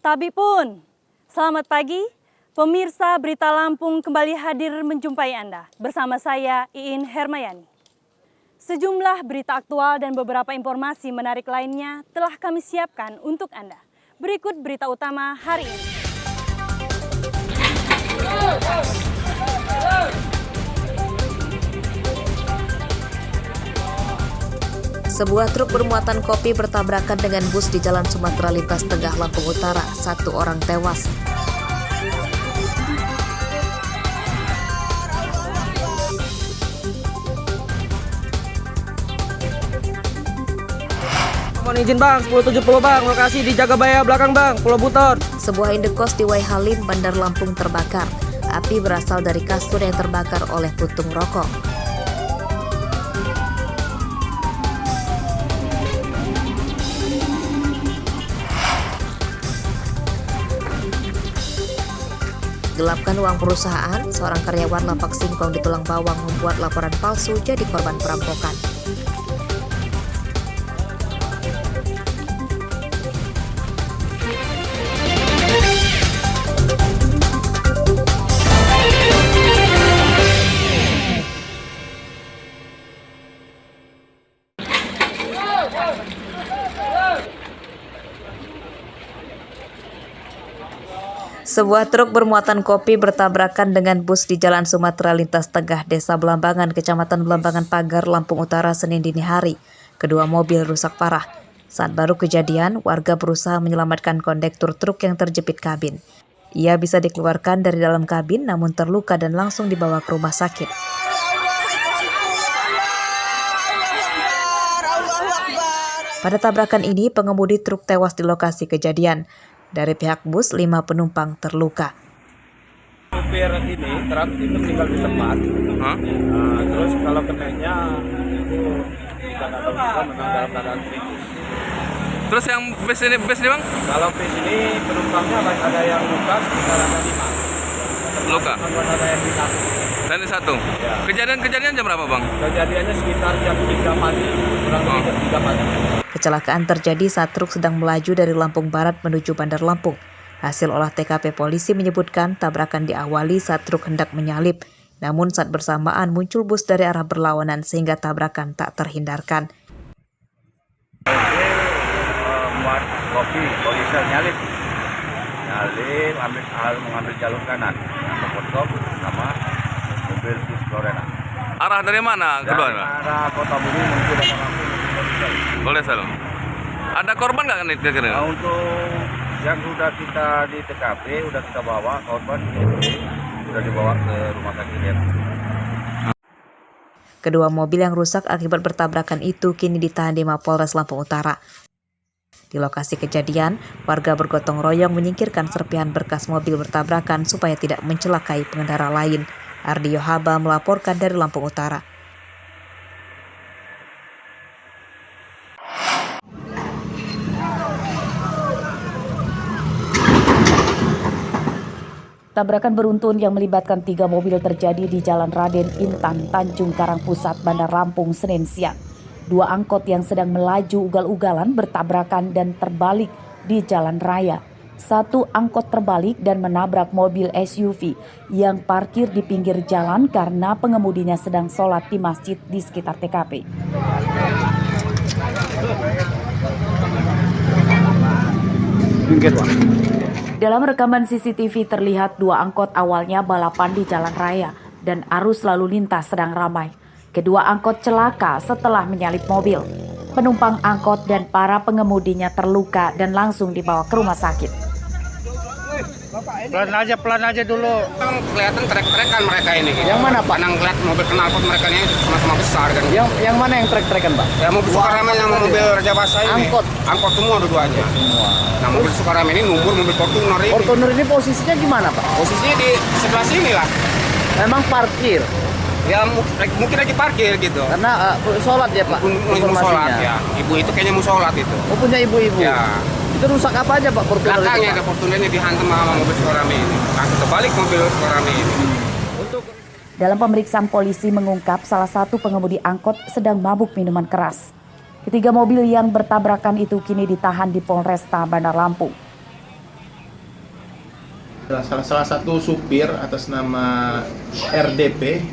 Tabi pun, selamat pagi. Pemirsa Berita Lampung kembali hadir menjumpai Anda. Bersama saya, Iin Hermayani. Sejumlah berita aktual dan beberapa informasi menarik lainnya telah kami siapkan untuk Anda. Berikut berita utama hari ini. Sebuah truk bermuatan kopi bertabrakan dengan bus di Jalan Sumatera Lintas Tengah Lampung Utara. 1 orang tewas. Mohon izin bang, 1070 bang, lokasi di Jagabaya belakang bang, Pulau Buton. Sebuah indekos di Waihalim, Bandar Lampung terbakar. Api berasal dari kasur yang terbakar oleh puntung rokok. Gelapkan uang perusahaan, seorang karyawan lapak singkong di Tulang Bawang membuat laporan palsu jadi korban perampokan. Sebuah truk bermuatan kopi bertabrakan dengan bus di Jalan Sumatera Lintas Tengah, Desa Belambangan, Kecamatan Belambangan Pagar, Lampung Utara, Senin dini hari. Kedua mobil rusak parah. Saat baru kejadian, warga berusaha menyelamatkan kondektur truk yang terjepit kabin. Ia bisa dikeluarkan dari dalam kabin namun terluka dan langsung dibawa ke rumah sakit. Pada tabrakan ini, pengemudi truk tewas di lokasi kejadian. Dari pihak bus, 5 penumpang terluka. Supir ini truk itu meninggal di tempat. Terus kalau kenanya itu kita nggak tahu juga, memang dalam keadaan kritis. Terus yang bus ini bang? Kalau bis ini penumpangnya ada yang luka sekitar ada 5. Luka. Ada yang di 1. Dan di 1. Ya. Kejadian seperti apa bang? Kejadiannya sekitar jam 3 pagi, kurang lebih jam 3 pagi. Kecelakaan terjadi saat truk sedang melaju dari Lampung Barat menuju Bandar Lampung. Hasil olah TKP polisi menyebutkan tabrakan diawali saat truk hendak menyalip. Namun saat bersamaan muncul bus dari arah berlawanan sehingga tabrakan tak terhindarkan. Muat kopi, polisi nyalip, mengambil jalur kanan, potong sama mobil bus Lorena. Arah dari mana kedua? Arah Kota Bumi menuju Bandar Lampung. Boleh salam. Ada korban nggak kan kira-kira? Nah, untuk yang sudah kita di TKP, sudah kita bawa korban, sudah dibawa ke rumah sakit ya. Kedua mobil yang rusak akibat bertabrakan itu kini ditahan di Mapolres Lampung Utara. Di lokasi kejadian, warga bergotong royong menyingkirkan serpihan berkas mobil bertabrakan supaya tidak mencelakai pengendara lain. Ardi Yohaba melaporkan dari Lampung Utara. Tabrakan beruntun yang melibatkan 3 mobil terjadi di Jalan Raden Intan, Tanjung Karang Pusat, Bandar Lampung, Senin siang. 2 angkot yang sedang melaju ugal-ugalan bertabrakan dan terbalik di jalan raya. 1 angkot terbalik dan menabrak mobil SUV yang parkir di pinggir jalan karena pengemudinya sedang sholat di masjid di sekitar TKP. Dalam rekaman CCTV terlihat 2 angkot awalnya balapan di jalan raya dan arus lalu lintas sedang ramai. Kedua angkot celaka setelah menyalip mobil. Penumpang angkot dan para pengemudinya terluka dan langsung dibawa ke rumah sakit. Pelan aja dulu. Kelihatan trek-trekan mereka ini. Gitu. Yang mana Pak? Nang ngeliat mobil knalpot mereka ini sama-sama besar kan. Yang mana yang trek-trekan Pak? Ya mobil Sukarame yang mobil Raja Basa ini. Angkot semua dua-duanya. Nah mobil Sukarame ini numbur mobil Fortuner ini. Fortuner ini posisinya gimana Pak? Posisinya di sebelah sini lah. Memang parkir? Ya mungkin lagi parkir gitu. Karena sholat ya Pak? Mau sholat ya. Ibu itu kayaknya mau sholat itu. Oh punya ibu-ibu? Ya. Itu rusak apa aja Pak Fortuner? Belakangnya ada Fortuner ini dihantam sama mobil Sukarame ini. Langsung terbalik mobil Sukarame ini. Dalam pemeriksaan polisi mengungkap salah satu pengemudi angkot sedang mabuk minuman keras. Ketiga mobil yang bertabrakan itu kini ditahan di Polresta Bandar Lampung. Salah satu supir atas nama RDP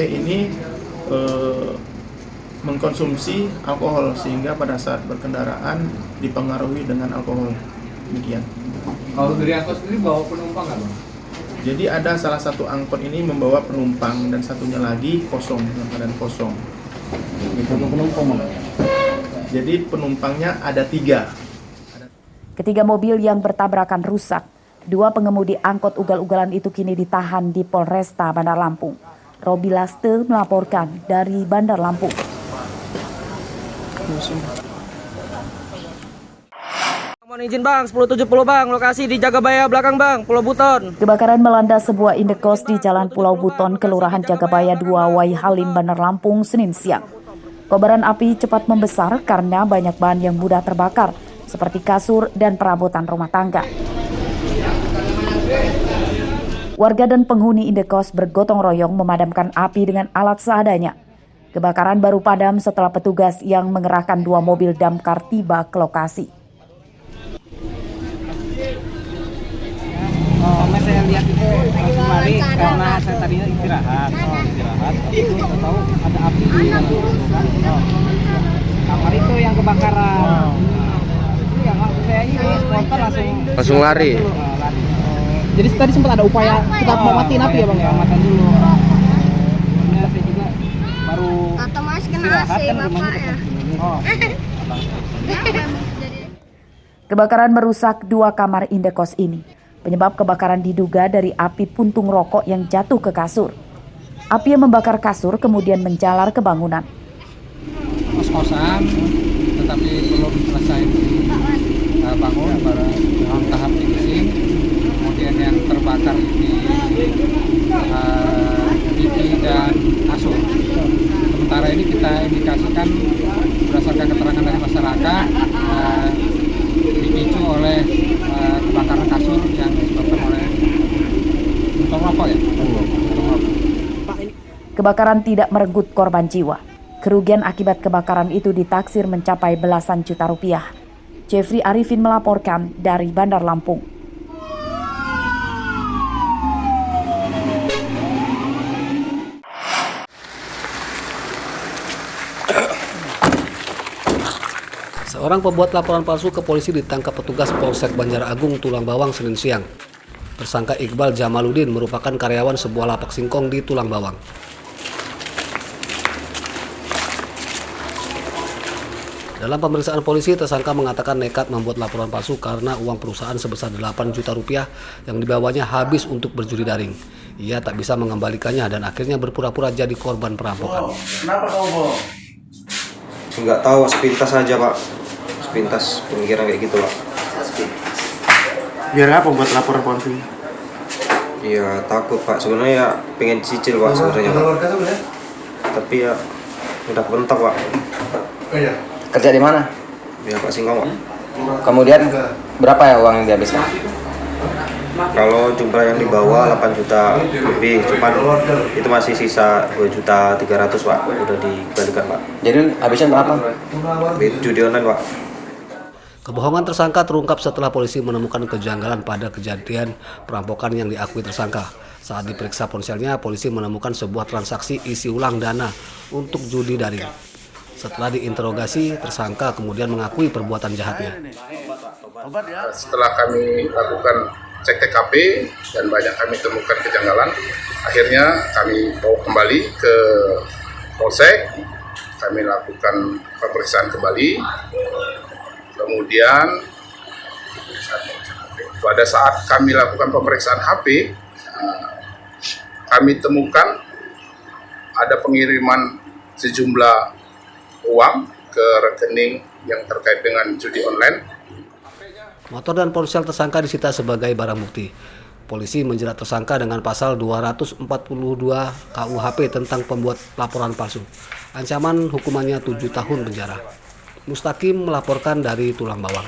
ini mengkonsumsi alkohol sehingga pada saat berkendaraan dipengaruhi dengan alkohol. Demikian. Kalau dari angkot sendiri bawa penumpang nggak, Bang? Jadi ada salah satu angkot ini membawa penumpang dan satunya lagi kosong, dalam keadaan kosong. Penumpang mana? Jadi penumpangnya ada 3. Ketiga mobil yang bertabrakan rusak. 2 pengemudi angkot ugal-ugalan itu kini ditahan di Polresta Bandar Lampung. Robi Laste melaporkan dari Bandar Lampung. Mohon izin bang, 1070 bang, lokasi di Jagabaya belakang bang, Pulau Buton. Kebakaran melanda sebuah indekos di Jalan Pulau Buton, Kelurahan Jagabaya 2, Wai Halim, Bandar Lampung, Senin siang. Kobaran api cepat membesar karena banyak bahan yang mudah terbakar, seperti kasur dan perabotan rumah tangga. Warga dan penghuni indekos bergotong royong memadamkan api dengan alat seadanya. Kebakaran baru padam setelah petugas yang mengerahkan 2 mobil damkar tiba ke lokasi. Saya lihat itu langsung lari karena saya tadinya istirahat. Itu tahu ada api di kan. Kamar itu yang kebakaran. Itu yang saya ini spontan langsung lari. Jadi tadi sempat ada upaya kita mau matiin api ya bang ya, matiin dulu. Saya juga baru istirahat kan rumahnya. Kebakaran merusak 2 kamar indekos ini. Penyebab kebakaran diduga dari api puntung rokok yang jatuh ke kasur. Api yang membakar kasur kemudian menjalar ke bangunan. Kos-kosan, tetapi belum selesai bangun, baru dalam tahap finishing. Kemudian yang terbakar ini TV dan kasur. Sementara ini kita indikasikan berdasarkan keterangan dari masyarakat dipicu oleh kebakaran kasur yang disebabkan oleh puntung rokok ya. Kebakaran tidak merenggut korban jiwa. Kerugian akibat kebakaran itu ditaksir mencapai belasan juta rupiah. Jeffrey Arifin melaporkan dari Bandar Lampung. Seorang pembuat laporan palsu ke polisi ditangkap petugas Polsek Banjar Agung, Tulang Bawang, Senin siang. Tersangka Iqbal Jamaluddin merupakan karyawan sebuah lapak singkong di Tulang Bawang. Dalam pemeriksaan polisi, tersangka mengatakan nekat membuat laporan palsu karena uang perusahaan sebesar 8 juta rupiah yang dibawanya habis untuk berjudi daring. Ia tak bisa mengembalikannya dan akhirnya berpura-pura jadi korban perampokan. Kenapa kamu bohong? Enggak tahu, sepintas saja pak. Sepintas pemikiran kayak gitu pak. Biar apa buat laporan polisi? Iya takut pak, sebenarnya ya pengen cicil pak sebenarnya pak. Tapi ya udah bentak pak. Kerja di mana? Ya pak Singkong pak. Kemudian berapa ya uang yang dihabiskan? Kalau jumlah yang dibawa 8 juta lebih, cuman itu masih sisa 2.300.000 pak, udah dikembalikan pak. Jadi habisnya berapa? Judi online pak. Kebohongan tersangka terungkap setelah polisi menemukan kejanggalan pada kejadian perampokan yang diakui tersangka. Saat diperiksa ponselnya, polisi menemukan sebuah transaksi isi ulang dana untuk judi daring. Setelah diinterogasi, tersangka kemudian mengakui perbuatan jahatnya. Setelah kami lakukan cek TKP dan banyak kami temukan kejanggalan, akhirnya kami bawa kembali ke Polsek, kami lakukan pemeriksaan kembali. Kemudian pada saat kami lakukan pemeriksaan HP, kami temukan ada pengiriman sejumlah uang ke rekening yang terkait dengan judi online. Motor dan ponsel tersangka disita sebagai barang bukti. Polisi menjerat tersangka dengan pasal 242 KUHP tentang pembuat laporan palsu. Ancaman hukumannya 7 tahun penjara. Mustaqim melaporkan dari Tulang Bawang.